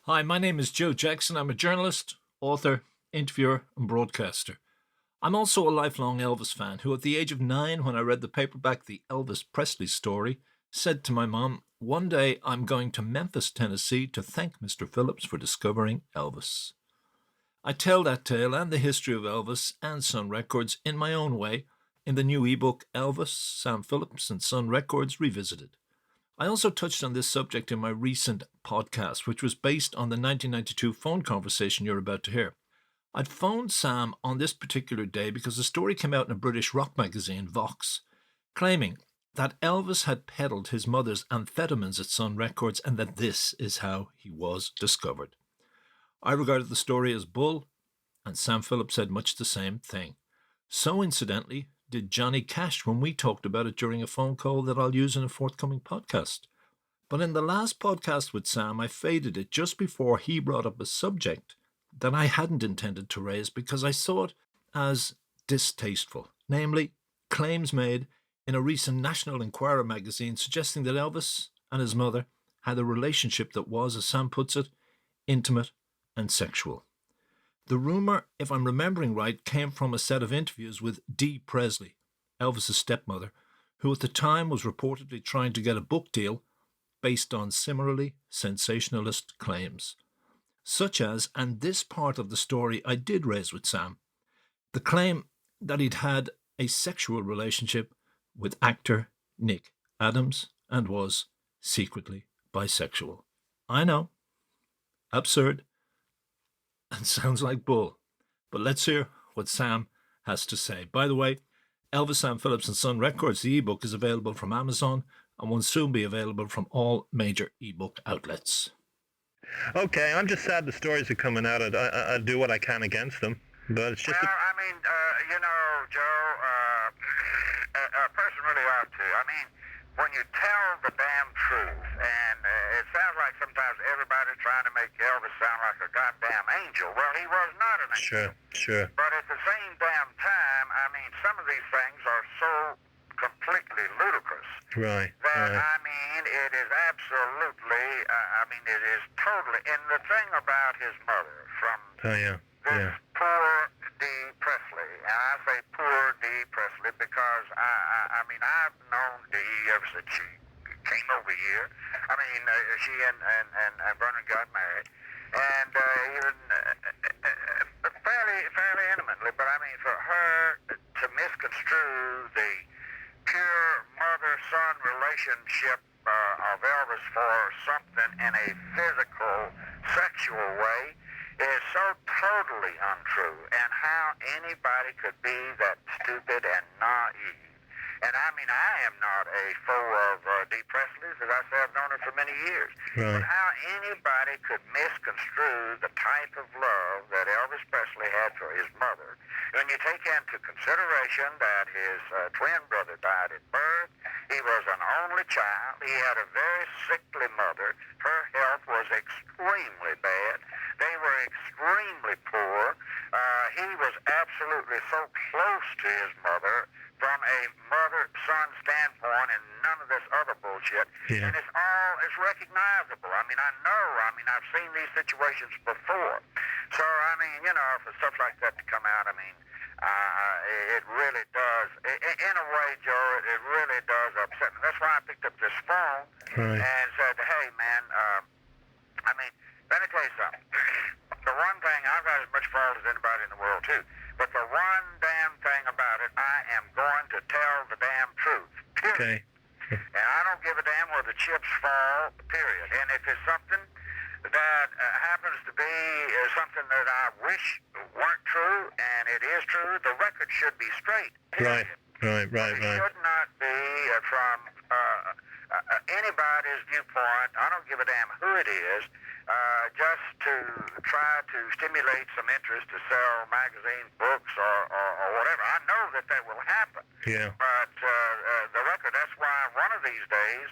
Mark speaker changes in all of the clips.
Speaker 1: Hi, my name is Joe Jackson. I'm a journalist, author, interviewer, and broadcaster. I'm also a lifelong Elvis fan who, at the age of 9, when I read the paperback The Elvis Presley Story, said to my mom, "One day I'm going to Memphis, Tennessee to thank Mr. Phillps for discovering Elvis." I tell that tale and the history of Elvis and Sun Records in my own way in the new ebook Elvis, Sam Phillps and Sun Records Revisited. I also touched on this subject in my recent podcast, which was based on the 1992 phone conversation you're about to hear. I'd phoned Sam on this particular day because a story came out in a British rock magazine, Vox, claiming that Elvis had peddled his mother's amphetamines at Sun Records and that this is how he was discovered. I regarded the story as bull, and Sam Phillps said much the same thing. So incidentally, did Johnny Cash when we talked about it during a phone call that I'll use in a forthcoming podcast. But in the last podcast with Sam, I faded it just before he brought up a subject that I hadn't intended to raise because I saw it as distasteful, namely claims made in a recent National Enquirer magazine suggesting that Elvis and his mother had a relationship that was, as Sam puts it, intimate and sexual. The rumour, if I'm remembering right, came from a set of interviews with Dee Presley, Elvis's stepmother, who at the time was reportedly trying to get a book deal based on similarly sensationalist claims. Such as, and this part of the story I did raise with Sam, the claim that he'd had a sexual relationship with actor Nick Adams and was secretly bisexual. I know, absurd, and sounds like bull. But let's hear what Sam has to say. By the way, Elvis, Sam Phillps and Sun Records, the ebook, is available from Amazon and will soon be available from all major ebook outlets.
Speaker 2: Okay, I'm just sad the stories are coming out. I do what I can against them, but it's just...
Speaker 3: Well, Joe, a person really ought to. When you tell the damn truth, and it sounds like sometimes everybody's trying to make Elvis sound like a goddamn angel. Well, he was not an angel.
Speaker 2: Sure.
Speaker 3: But at the same damn time, some of these things are so completely ludicrous.
Speaker 2: Right.
Speaker 3: It is absolutely, it is totally, and the thing about his mother from this poor Dee Presley, and I say poor Dee Presley because I've known Dee ever since she came over here. She and Vernon got married, and even fairly intimately, but for her to misconstrue the pure mother-son relationship of Elvis for something in a physical, sexual way is so totally untrue. And how anybody could be that stupid and naive. And I am not a foe of Dee Presley's, as I say, I've known her for many years.
Speaker 2: Right.
Speaker 3: But how anybody could misconstrue the type of love that Elvis Presley had for his mother, when you take into consideration that his twin brother died at birth, he was an only child, he had a very sickly mother, her health was extremely bad, they were extremely poor, he was absolutely so close to his mother from a mother-son standpoint and none of this other bullshit.
Speaker 2: Yeah.
Speaker 3: And it's recognizable. I've seen these situations before. So, for stuff like that to come out, it really does, in a way, Joe, it really does upset me. That's why I picked up this phone and said, hey, man, let me tell you something. The one thing, I've got as much fault as anybody in the world, too. But the one damn thing about it, I am going to tell the damn truth, period.
Speaker 2: Okay.
Speaker 3: And I don't give a damn where the chips fall, period. And if it's something that happens to be something that I wish weren't true, and it is true, the record should be straight, period.
Speaker 2: Right.
Speaker 3: It should not be from anybody's viewpoint. I don't give a damn who it is. Just to try to stimulate some interest to sell magazine books or whatever. I know that will happen.
Speaker 2: Yeah.
Speaker 3: But the record, that's why one of these days,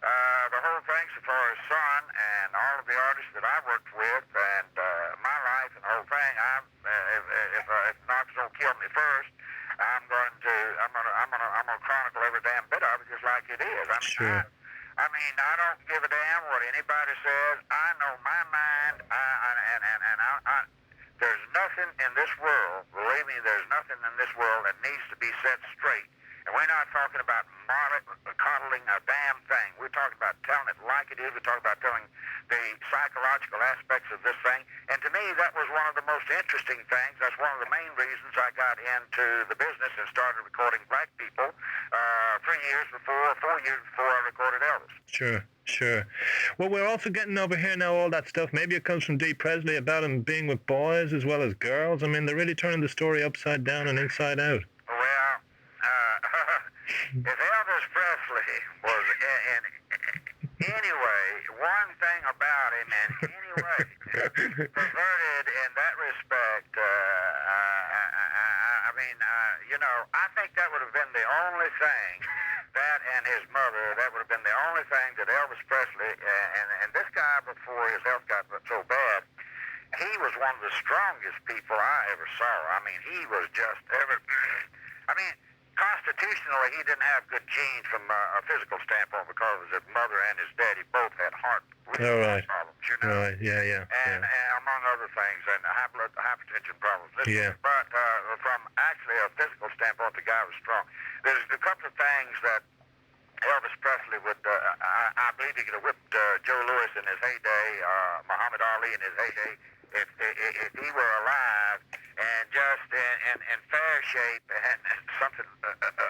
Speaker 3: the whole thing so far as Son and all of the artists that I worked with and my life and the whole thing, if Knox don't kill kill me first, I'm gonna chronicle every damn bit of it just like it is.
Speaker 2: Sure.
Speaker 3: I mean, I don't give a damn what anybody says. I know my mind, there's nothing in this world, believe me, there's nothing in this world that needs to be set straight. And we're not talking about coddling a damn thing. We're talking about telling it like it is. We're talking about telling the psychological aspects of this thing. And to me, that was one of the most interesting things. That's one of the main reasons I got into the business and started recording black people 4 years before I recorded Elvis.
Speaker 2: Sure. Well, we're also getting over here now all that stuff. Maybe it comes from Dee Presley about him being with boys as well as girls. I mean, they're really turning the story upside down and inside out.
Speaker 3: Well, if Elvis Presley was in any way, one thing about him in any way perverted in that respect, I think that would have been the only thing, that and his mother, that would have been the only thing that Elvis Presley, and this guy before his health got so bad, he was one of the strongest people I ever saw. I mean, he was just constitutionally, he didn't have good genes from a physical standpoint because his mother and his daddy both had heart problems, you know.
Speaker 2: Right, yeah.
Speaker 3: And among other things, and hypertension problems.
Speaker 2: Yeah.
Speaker 3: But from actually a physical standpoint, the guy was strong. There's a couple of things that Elvis Presley would, I believe he could have whipped Joe Louis in his heyday, Muhammad Ali in his heyday, if he were alive and just in fair shape and something,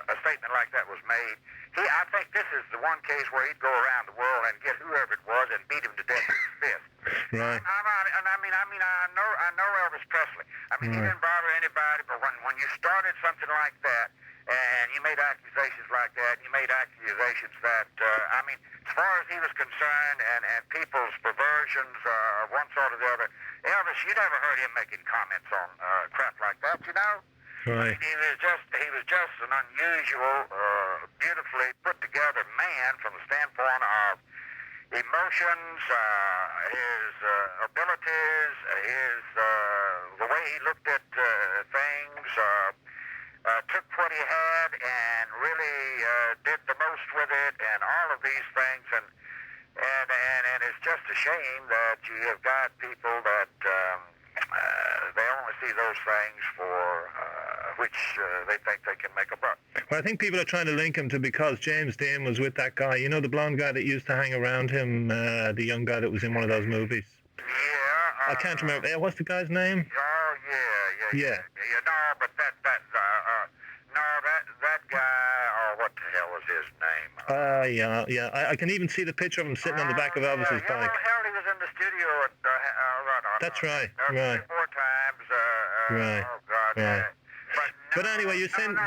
Speaker 3: a statement like that was made. I think this is the one case where he'd go around the world and get whoever it was and beat him to death with his fist.
Speaker 2: Right.
Speaker 3: I know Elvis Presley. I mean, he didn't bother anybody, but when you started something like that, and you made accusations like that, you made accusations that, as far as he was concerned, and people's perversions of one sort or the other, Elvis, you never heard him making comments on crap like that, you know?
Speaker 2: Right.
Speaker 3: He was just an unusual, beautifully put together man from the standpoint of emotions, his abilities, the way he looked at things, took what he had and really did the most with it, and all of these things, and it's just a shame that you have got people that they only see those things for which they think they can make a buck.
Speaker 2: Well, I think people are trying to link him to because James Dean was with that guy. You know, the blonde guy that used to hang around him, the young guy that was in one of those movies?
Speaker 3: Yeah.
Speaker 2: I can't remember. What's the guy's name?
Speaker 3: Oh, yeah. No, but that guy, what the hell was his name?
Speaker 2: Yeah. I can even see the picture of him sitting on the back of Elvis's bike.
Speaker 3: Well, hell, he was in the studio at,
Speaker 2: That's right.
Speaker 3: 3 or 4 times.
Speaker 2: Right.
Speaker 3: Oh, God.
Speaker 2: Right. But anyway, you're saying...
Speaker 3: No,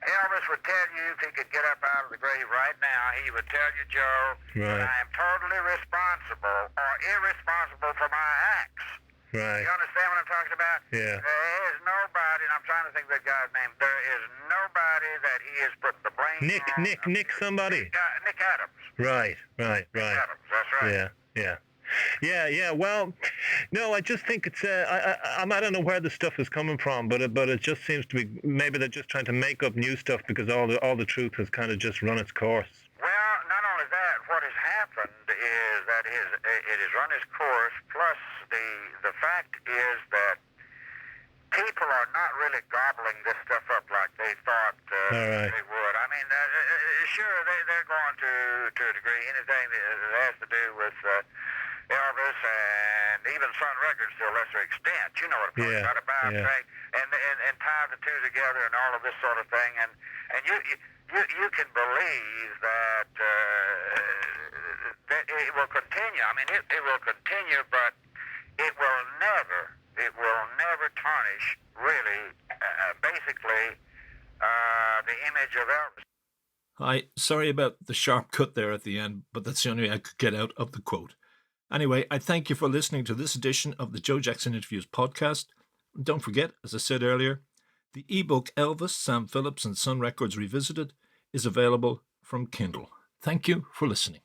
Speaker 3: Elvis would tell you if he could get up out of the grave right now, he would tell you, Joe, that I am totally responsible or irresponsible for my acts.
Speaker 2: Right.
Speaker 3: You understand what I'm talking about?
Speaker 2: Yeah.
Speaker 3: There is nobody, and I'm trying to think of that guy's name, there is nobody that he has put the blame on.
Speaker 2: Nick somebody.
Speaker 3: Nick Adams.
Speaker 2: Right.
Speaker 3: Nick Adams, that's right.
Speaker 2: Yeah. Well, no, I just think it's I don't know where the stuff is coming from, but it just seems to be maybe they're just trying to make up new stuff because all the truth has kind of just run its course.
Speaker 3: Well, not only that, what has happened is that it has run its course. Plus, the fact is that people are not really gobbling this stuff up like they thought they would. I mean, sure, they're going to a degree anything that has to do with Elvis and even Sun Records to a lesser extent. You know what I'm talking about, right? And tie the two together and all of this sort of thing. And you can believe that it will continue. I mean, it will continue, but it will never tarnish really, basically, the image of Elvis.
Speaker 1: Hi, sorry about the sharp cut there at the end, but that's the only way I could get out of the quote. Anyway, I thank you for listening to this edition of the Joe Jackson Interviews podcast. Don't forget, as I said earlier, the ebook Elvis, Sam Phillps and Sun Records Revisited is available from Kindle. Thank you for listening.